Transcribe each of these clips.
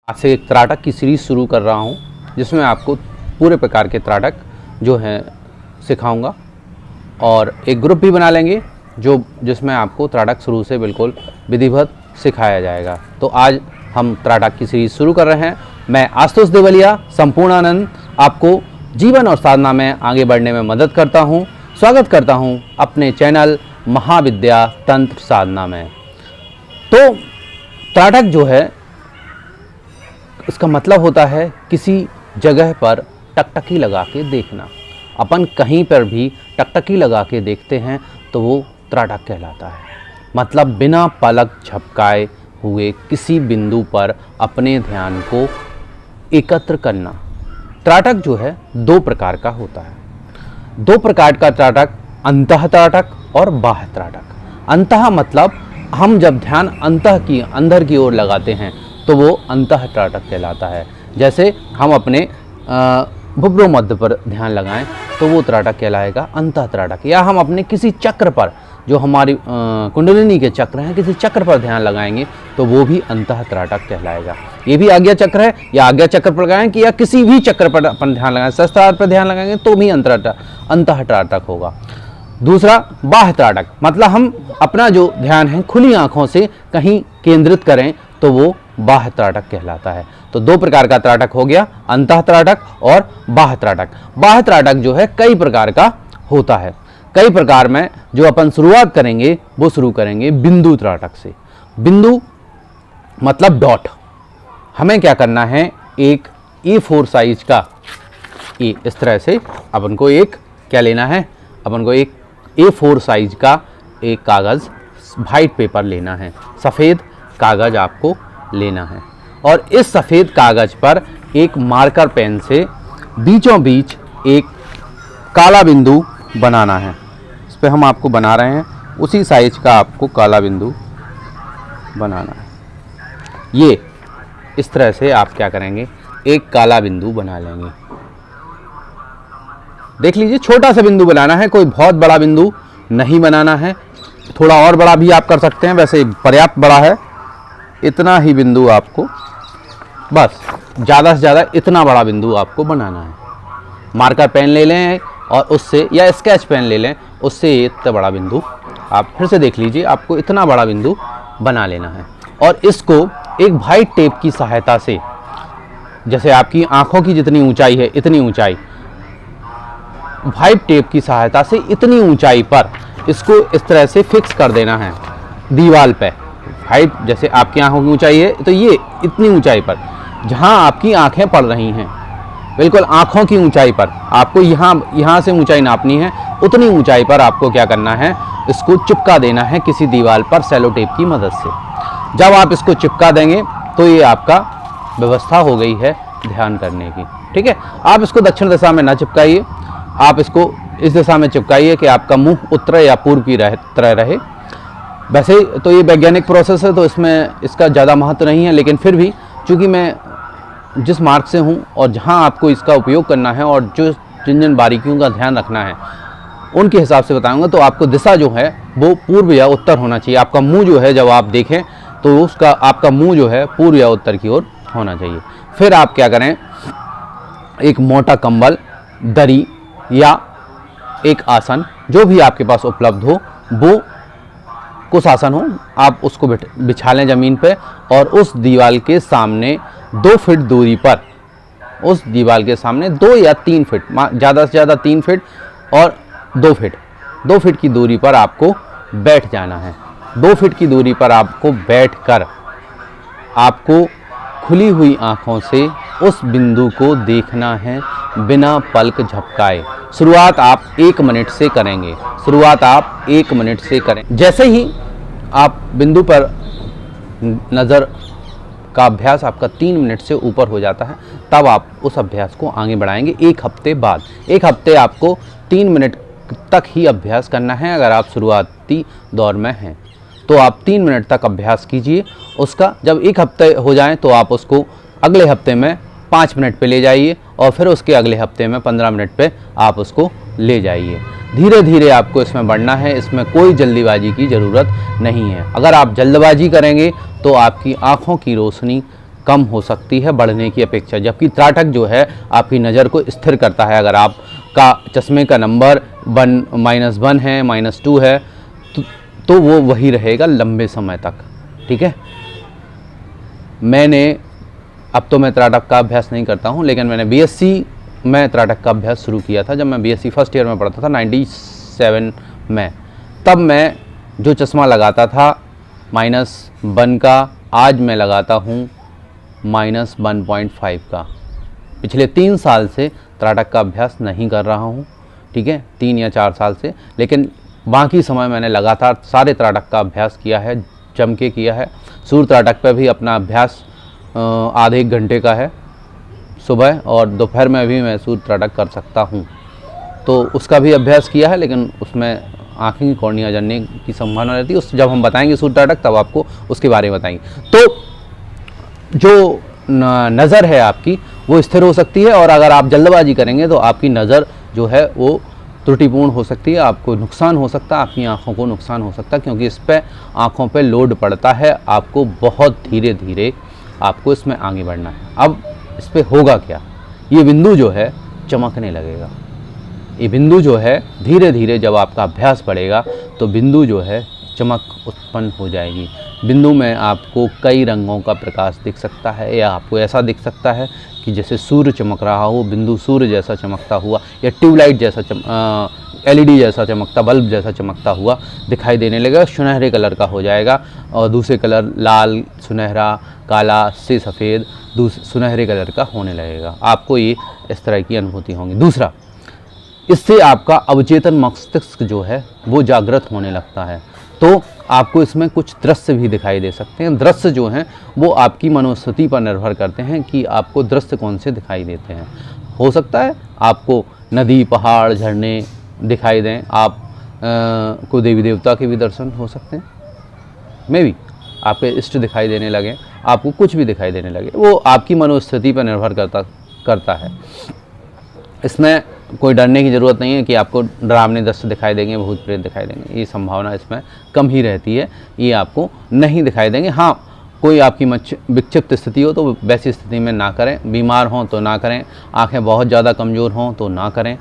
आज से एक त्राटक की सीरीज़ शुरू कर रहा हूँ जिसमें आपको पूरे प्रकार के त्राटक जो हैं सिखाऊंगा और एक ग्रुप भी बना लेंगे जिसमें आपको त्राटक शुरू से बिल्कुल विधिवत सिखाया जाएगा। तो आज हम त्राटक की सीरीज़ शुरू कर रहे हैं। मैं आशुतोष देवलिया संपूर्णानंद आपको जीवन और साधना में आगे बढ़ने में मदद करता हूँ। स्वागत करता हूँ अपने चैनल महाविद्या तंत्र साधना में। तो त्राटक जो है इसका मतलब होता है किसी जगह पर टकटकी लगा के देखना। अपन कहीं पर भी टकटकी लगा के देखते हैं तो वो त्राटक कहलाता है। मतलब बिना पलक झपकाए हुए किसी बिंदु पर अपने ध्यान को एकत्र करना। त्राटक जो है दो प्रकार का होता है। दो प्रकार का त्राटक, अंतः त्राटक और बाह्य त्राटक। अंतः मतलब हम जब ध्यान अंदर की ओर लगाते हैं तो वो अंतः त्राटक कहलाता है। जैसे हम अपने भुब्रो मध्य पर ध्यान लगाएं तो वो त्राटक कहलाएगा अंतः त्राटक। या हम अपने किसी चक्र पर, जो हमारी कुंडलिनी के चक्र हैं, किसी चक्र पर ध्यान लगाएंगे तो वो भी अंतः त्राटक कहलाएगा। ये भी आज्ञा चक्र है, या आज्ञा चक्र पर लगाएं कि या किसी भी चक्र पर अपन ध्यान लगाएं, सहस्त्रार पर ध्यान लगाएंगे तो भी अंतः त्राटक होगा। दूसरा बाह्य त्राटक, मतलब हम अपना जो ध्यान है खुली आँखों से कहीं केंद्रित करें तो वो बाह्य त्राटक कहलाता है। तो दो प्रकार का त्राटक हो गया, अंतः त्राटक और बाह्य त्राटक। बाह्य त्राटक जो है कई प्रकार का होता है। कई प्रकार में जो अपन शुरुआत करेंगे वो शुरू करेंगे बिंदु त्राटक से। बिंदु मतलब डॉट। हमें क्या करना है, एक A4 साइज का इस तरह से अपन को एक क्या लेना है, अपन को एक A4 साइज का एक कागज़, वाइट पेपर लेना है, सफ़ेद कागज़ आपको लेना है। और इस सफ़ेद कागज़ पर एक मार्कर पेन से बीचों बीच एक काला बिंदु बनाना है। इस पर हम आपको बना रहे हैं, उसी साइज का आपको काला बिंदु बनाना है। ये इस तरह से आप क्या करेंगे, एक काला बिंदु बना लेंगे। देख लीजिए, छोटा सा बिंदु बनाना है, कोई बहुत बड़ा बिंदु नहीं बनाना है। थोड़ा और बड़ा भी आप कर सकते हैं, वैसे पर्याप्त बड़ा है। इतना ही बिंदु आपको, बस ज़्यादा से ज़्यादा इतना बड़ा बिंदु आपको बनाना है। मार्कर पेन ले लें और उससे, या स्केच पेन ले लें, उससे इतना बड़ा बिंदु आप फिर से देख लीजिए, आपको इतना बड़ा बिंदु बना लेना है। और इसको एक वाइट टेप की सहायता से, जैसे आपकी आँखों की जितनी ऊंचाई है इतनी ऊंचाई, वाइट टेप की सहायता से इतनी ऊंचाई पर इसको इस तरह से फिक्स कर देना है दीवार पे। हाइट जैसे आपकी आंखों की ऊंचाई है तो ये इतनी ऊंचाई पर, जहां आपकी आंखें पड़ रही हैं, बिल्कुल आंखों की ऊंचाई पर आपको यहाँ से ऊंचाई नापनी है। उतनी ऊंचाई पर आपको क्या करना है, इसको चिपका देना है किसी दीवार पर सेलो टेप की मदद से। जब आप इसको चिपका देंगे तो ये आपका व्यवस्था हो गई है ध्यान करने की। ठीक है, आप इसको दक्षिण दिशा में ना चिपकाइए, आप इसको इस दिशा में चिपकाइए कि आपका मुंह उत्तर या पूर्व की तरह रहे। वैसे तो ये वैज्ञानिक प्रोसेस है तो इसमें इसका ज़्यादा महत्व नहीं है, लेकिन फिर भी चूँकि मैं जिस मार्ग से हूँ और जहाँ आपको इसका उपयोग करना है और जिन बारीकियों का ध्यान रखना है उनके हिसाब से बताऊँगा। तो आपको दिशा जो है वो पूर्व या उत्तर होना चाहिए। आपका मुँह जो है जब आप देखें तो उसका आपका मुँह जो है पूर्व या उत्तर की ओर होना चाहिए। फिर आप क्या करें, एक मोटा कंबल, दरी या एक आसन जो भी आपके पास उपलब्ध हो, वो कुछ आसन हो, आप उसको बिछा लें ज़मीन पे और उस दीवार के सामने 2 फीट दूरी पर, उस दीवार के सामने 2 या 3 फीट, ज़्यादा से ज़्यादा 3 फीट और 2 फीट की दूरी पर आपको बैठ जाना है। 2 फीट की दूरी पर आपको बैठकर आपको खुली हुई आँखों से उस बिंदु को देखना है बिना पलक झपकाए। शुरुआत आप 1 मिनट से करेंगे। शुरुआत आप 1 मिनट से करें। जैसे ही आप बिंदु पर नज़र का अभ्यास आपका 3 मिनट से ऊपर हो जाता है, तब आप उस अभ्यास को आगे बढ़ाएंगे 1 हफ्ते बाद। 1 हफ्ते आपको 3 मिनट तक ही अभ्यास करना है। अगर आप शुरुआती दौर में हैं तो आप 3 मिनट तक अभ्यास कीजिए उसका। जब 1 हफ्ते हो जाए तो आप उसको अगले हफ्ते में 5 मिनट पे ले जाइए और फिर उसके अगले हफ्ते में 15 मिनट पे आप उसको ले जाइए। धीरे धीरे आपको इसमें बढ़ना है, इसमें कोई जल्दीबाजी की ज़रूरत नहीं है। अगर आप जल्दबाजी करेंगे तो आपकी आँखों की रोशनी कम हो सकती है बढ़ने की अपेक्षा, जबकि त्राटक जो है आपकी नज़र को स्थिर करता है। अगर आपका चश्मे का नंबर -1 है, -2 है, तो वो वही रहेगा लंबे समय तक। ठीक है, अब तो मैं त्राटक का अभ्यास नहीं करता हूँ, लेकिन मैंने बीएससी में त्राटक का अभ्यास शुरू किया था। जब मैं बीएससी फर्स्ट ईयर में पढ़ता था 97 में, तब मैं जो चश्मा लगाता था -1 का, आज मैं लगाता हूँ -1.5 का। पिछले 3 साल से त्राटक का अभ्यास नहीं कर रहा हूँ। ठीक है, 3 या 4 साल से, लेकिन बाकी समय मैंने लगातार सारे त्राटक का अभ्यास किया है, जम के किया है। सूर्य त्राटक पर भी अपना अभ्यास आधे 1 घंटे का है, सुबह और दोपहर में भी मैं सूर्य त्राटक कर सकता हूँ, तो उसका भी अभ्यास किया है। लेकिन उसमें आँखें की कॉर्निया जलने की संभावना रहती है। उस जब हम बताएंगे सूर्य त्राटक, तब आपको उसके बारे में बताएंगे। तो जो नज़र है आपकी वो स्थिर हो सकती है, और अगर आप जल्दबाजी करेंगे तो आपकी नज़र जो है वो त्रुटिपूर्ण हो सकती है, आपको नुकसान हो सकता है, आपकी आँखों को नुकसान हो सकता है, क्योंकि इस पर आँखों पे लोड पड़ता है। आपको बहुत धीरे धीरे आपको इसमें आगे बढ़ना है। अब इस पर होगा क्या, ये बिंदु जो है चमकने लगेगा। ये बिंदु जो है धीरे धीरे जब आपका अभ्यास बढ़ेगा तो बिंदु जो है चमक उत्पन्न हो जाएगी। बिंदु में आपको कई रंगों का प्रकाश दिख सकता है, या आपको ऐसा दिख सकता है कि जैसे सूर्य चमक रहा हो, बिंदु सूर्य जैसा चमकता हुआ, या ट्यूबलाइट जैसा एलईडी जैसा चमकता, बल्ब जैसा चमकता हुआ दिखाई देने लगेगा। सुनहरे कलर का हो जाएगा, और दूसरे कलर लाल, सुनहरा, काला से सफ़ेद, सुनहरे कलर का होने लगेगा। आपको ये इस तरह की अनुभूति होंगी। दूसरा, इससे आपका अवचेतन मस्तिष्क जो है वो जागृत होने लगता है, तो आपको इसमें कुछ दृश्य भी दिखाई दे सकते हैं। दृश्य जो हैं वो आपकी मनोस्थिति पर निर्भर करते हैं कि आपको दृश्य कौन से दिखाई देते हैं। हो सकता है आपको नदी, पहाड़, झरने दिखाई दें, आप को देवी देवता के भी दर्शन हो सकते हैं, मे भी आपके इष्ट दिखाई देने लगे, आपको कुछ भी दिखाई देने लगे, वो आपकी मनोस्थिति पर निर्भर करता है। इसमें कोई डरने की ज़रूरत नहीं है कि आपको डरावने दृश्य दिखाई देंगे, भूत प्रेत दिखाई देंगे, ये संभावना इसमें कम ही रहती है, ये आपको नहीं दिखाई देंगे। हाँ, कोई आपकी विक्षिप्त स्थिति हो तो वैसी स्थिति में ना करें, बीमार हों तो ना करें, आँखें बहुत ज़्यादा कमज़ोर हों तो ना करें।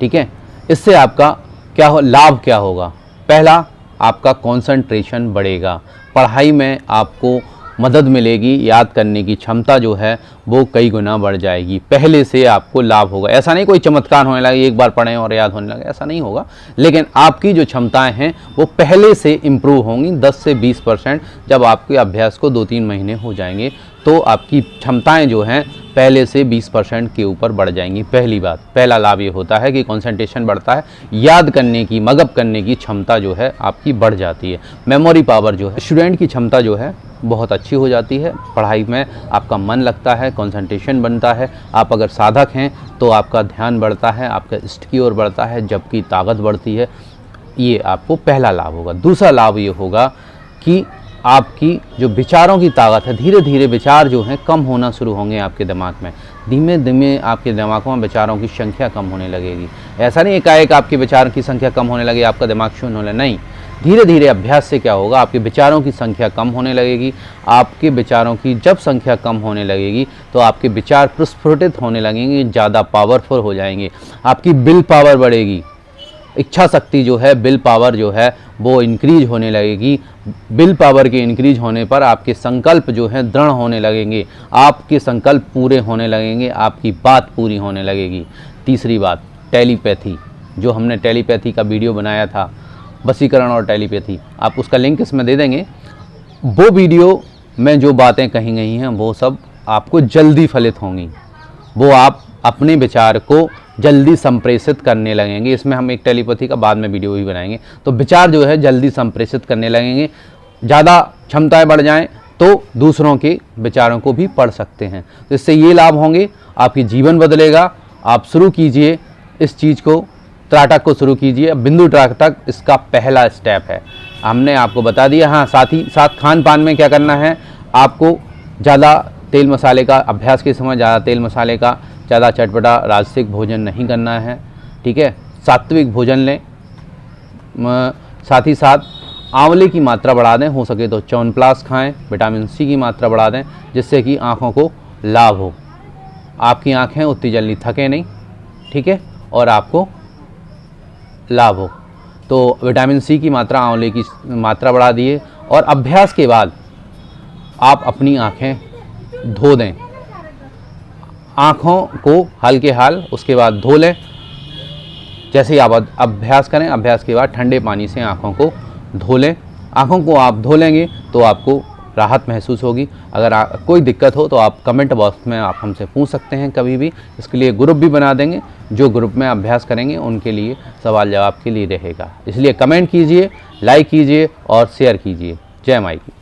ठीक है, इससे आपका लाभ क्या होगा? पहला, आपका कंसंट्रेशन बढ़ेगा, पढ़ाई में आपको मदद मिलेगी, याद करने की क्षमता जो है वो कई गुना बढ़ जाएगी, पहले से आपको लाभ होगा। ऐसा नहीं कोई चमत्कार होने लगे, एक बार पढ़ें और याद होने लगे, ऐसा नहीं होगा, लेकिन आपकी जो क्षमताएं हैं वो पहले से इम्प्रूव होंगी 10 से 20%। जब आपके अभ्यास को 2-3 महीने हो जाएंगे तो आपकी क्षमताएं जो हैं पहले से 20% के ऊपर बढ़ जाएंगी। पहली बात, पहला लाभ ये होता है कि कंसंट्रेशन बढ़ता है, याद करने की, मगअप करने की क्षमता जो है आपकी बढ़ जाती है, मेमोरी पावर जो है, स्टूडेंट की क्षमता जो है बहुत अच्छी हो जाती है, पढ़ाई में आपका मन लगता है, कंसंट्रेशन बनता है। आप अगर साधक हैं तो आपका ध्यान बढ़ता है, आपका इष्ट की ओर बढ़ता है, जबकि ताकत बढ़ती है। ये आपको पहला लाभ होगा। दूसरा लाभ ये होगा कि आपकी जो विचारों की ताकत है, धीरे धीरे विचार जो हैं कम होना शुरू होंगे आपके दिमाग में, धीमे धीमे आपके दिमागों में विचारों की संख्या कम होने लगेगी। ऐसा नहीं एकाएक आपके विचार की संख्या कम होने लगे, आपका दिमाग शून्य होने, नहीं, धीरे धीरे अभ्यास से क्या होगा, आपके विचारों की संख्या कम होने लगेगी। आपके विचारों की जब संख्या कम होने लगेगी तो आपके विचार प्रस्फुटित होने लगेंगे, ज़्यादा पावरफुल हो जाएंगे, आपकी विल पावर बढ़ेगी, इच्छा शक्ति जो है, विल पावर जो है वो इंक्रीज होने लगेगी। विल पावर के इंक्रीज होने पर आपके संकल्प जो है दृढ़ होने लगेंगे, आपके संकल्प पूरे होने लगेंगे, आपकी बात पूरी होने लगेगी। तीसरी बात, टेलीपैथी, जो हमने टेलीपैथी का वीडियो बनाया था, वशीकरण और टेलीपैथी, आप उसका लिंक इसमें दे देंगे। वो वीडियो में जो बातें कही गई हैं वो सब आपको जल्दी फलित होंगी, वो आप अपने विचार को जल्दी संप्रेषित करने लगेंगे। इसमें हम एक टेलीपैथी का बाद में वीडियो भी बनाएंगे, तो विचार जो है जल्दी संप्रेषित करने लगेंगे। ज़्यादा क्षमताएं बढ़ जाएं तो दूसरों के विचारों को भी पढ़ सकते हैं, तो इससे ये लाभ होंगे, आपकी जीवन बदलेगा। आप शुरू कीजिए इस चीज़ को, त्राटक को शुरू कीजिए। बिंदु त्राटक इसका पहला स्टेप है, हमने आपको बता दिया। हाँ, साथ ही साथ खान पान में क्या करना है, आपको ज़्यादा तेल मसाले का, अभ्यास के समय ज़्यादा तेल मसाले का, ज़्यादा चटपटा राजसिक भोजन नहीं करना है। ठीक है, सात्विक भोजन लें। साथ ही साथ आंवले की मात्रा बढ़ा दें, हो सके तो च्यवनप्राश खाएं, विटामिन सी की मात्रा बढ़ा दें, जिससे कि आँखों को लाभ हो, आपकी आँखें उतनी जल्दी थके नहीं, ठीक है, और आपको लाभ हो। तो विटामिन सी की मात्रा, आंवले की मात्रा बढ़ा दिए, और अभ्यास के बाद आप अपनी आँखें धो दें, आँखों को हल्के हाल उसके बाद धो लें। जैसे ही आप अभ्यास करें, अभ्यास के बाद ठंडे पानी से आँखों को धो लें। आँखों को आप धो लेंगे तो आपको राहत महसूस होगी। अगर कोई दिक्कत हो तो आप कमेंट बॉक्स में आप हमसे पूछ सकते हैं कभी भी। इसके लिए ग्रुप भी बना देंगे, जो ग्रुप में अभ्यास करेंगे उनके लिए सवाल जवाब के लिए रहेगा। इसलिए कमेंट कीजिए, लाइक कीजिए और शेयर कीजिए। जय माई की।